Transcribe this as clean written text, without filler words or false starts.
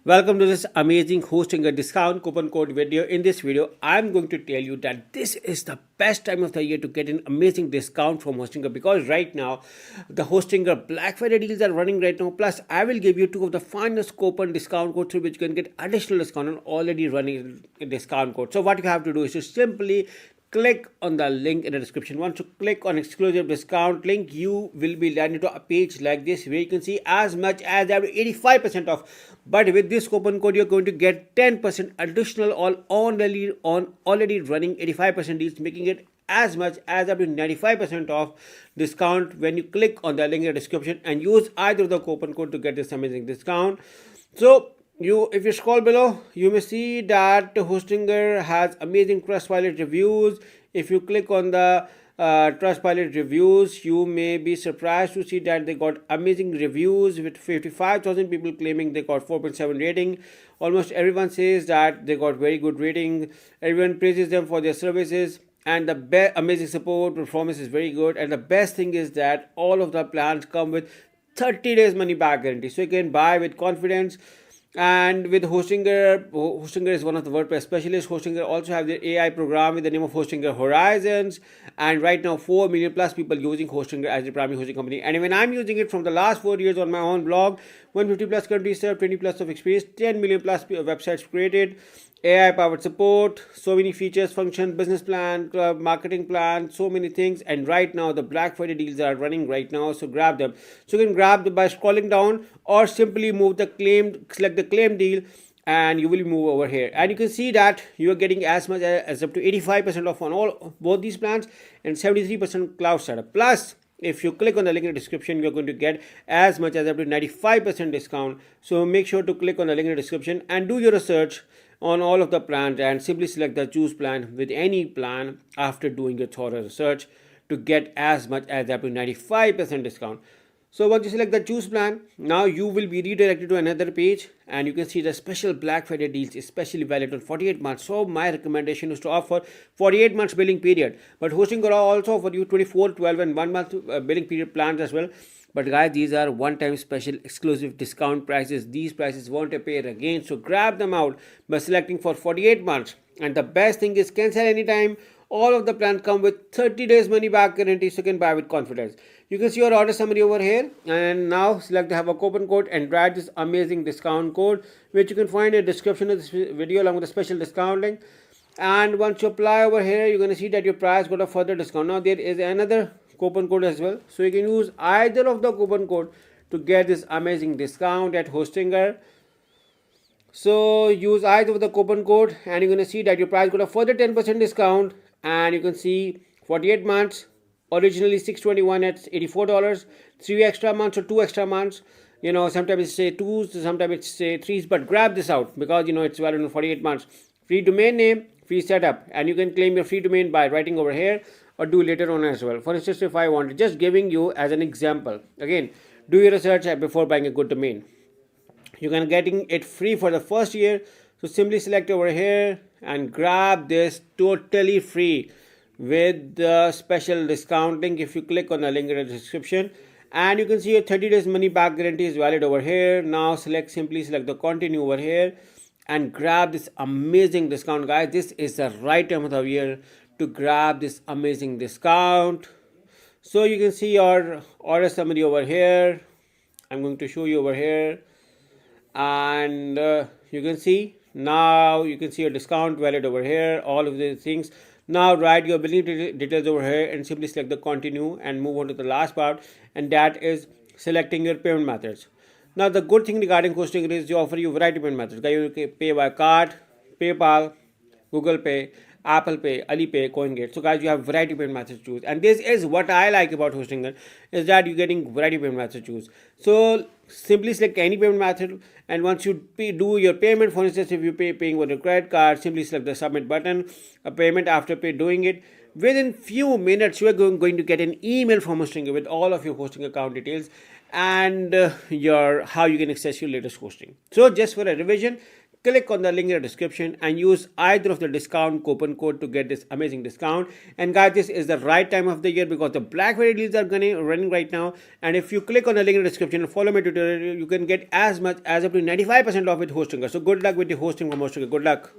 Welcome to this amazing hosting a discount coupon code video. In this video, I'm going to tell you that this is the best time of the year to get an amazing discount from Hostinger, because right now the Hostinger Black Friday deals are running right now. Plus, I will give you two of the finest coupon discount codes through which you can get additional discount on already running discount code. So what you have to do is to simply click on the link in the description. Once you click on exclusive discount link, you will be landed to a page like this where you can see as much as 85% off. But with this coupon code, you're going to get 10% additional on already running 85% deals, making it as much as up to 95% off discount when you click on the link in the description and use either of the coupon code to get this amazing discount. So if you scroll below, you may see that Hostinger has amazing Trustpilot reviews. If you click on the Trustpilot reviews, you may be surprised to see that they got amazing reviews with 55,000 people claiming they got 4.7 rating. Almost everyone says that they got very good rating. Everyone praises them for their services, and the amazing support performance is very good. And the best thing is that all of the plans come with 30 days money back guarantee, so you can buy with confidence. And with Hostinger is one of the WordPress specialists. Hostinger also have their AI program with the name of Hostinger Horizons, and right now 4 million plus people using Hostinger as their primary hosting company. And even I'm using it from the last 4 years on my own blog. 150 plus countries served, 20 plus of experience, 10 million plus websites created, AI powered support, so many features, functions, business plan, marketing plan, so many things. And right now the Black Friday deals are running right now, so grab them. So you can grab them by scrolling down or simply select the claim deal, and you will move over here, and you can see that you are getting as much as up to 85% off on both these plans and 73% cloud setup. Plus, if you click on the link in the description, you're going to get as much as up to 95% discount. So make sure to click on the link in the description and do your research on all of the plans and simply select the choose plan with any plan after doing your thorough research to get as much as up to 95% discount. So once you select the choose plan, now you will be redirected to another page, and you can see the special Black Friday deals, especially valid on 48 months. So my recommendation is to offer 48 months billing period, but Hostinger also offer you 24, 12 and 1 month billing period plans as well. But guys, these are one-time special exclusive discount prices. These prices won't appear again, so grab them out by selecting for 48 months. And the best thing is cancel anytime. All of the plans come with 30 days money back guarantee, so you can buy with confidence. You can see your order summary over here, and now select to have a coupon code and drag this amazing discount code, which you can find in the description of this video along with a special discount link. And once you apply over here, you're going to see that your price got a further discount. Now there is another coupon code as well, so you can use either of the coupon code to get this amazing discount at Hostinger. So use either of the coupon code, and you're going to see that your price got a further 10% discount. And you can see 48 months, originally $621 at $84, 3 extra months or 2 extra months. Sometimes it's say 2s, sometimes it's say 3s, but grab this out because it's valid in 48 months. Free domain name, free setup, and you can claim your free domain by writing over here or do later on as well. For instance, if I wanted, just giving you as an example, again, do your research before buying a good domain. You're gonna getting it free for the first year, so simply select over here and grab this totally free with the special discount link. If you click on the link in the description, and you can see your 30 days money back guarantee is valid over here. Now simply select the continue over here and grab this amazing discount, guys. This is the right time of the year to grab this amazing discount. So you can see your order summary over here. I'm going to show you over here, and you can see now you can see your discount valid over here, all of these things. Now write your billing details over here and simply select the continue and move on to the last part, and that is selecting your payment methods. Now the good thing regarding Hostinger is they offer you variety of payment methods. You can pay by card, PayPal, Google Pay, Apple Pay, Alipay, CoinGate. So guys, you have variety of payment methods to choose, and this is what I like about Hostinger, is that you're getting variety of payment methods to choose. So simply select any payment method, and once you do your payment, for instance, if you're paying with a credit card, simply select the submit button, a payment after doing it. Within few minutes, you are going to get an email from Hostinger with all of your hosting account details and how you can access your latest hosting. So just for a revision, click on the link in the description and use either of the discount coupon code to get this amazing discount. And guys, this is the right time of the year because the Black Friday deals are running right now. And if you click on the link in the description and follow my tutorial, you can get as much as up to 95% off with Hostinger. So good luck with the hosting from Hostinger. Good luck.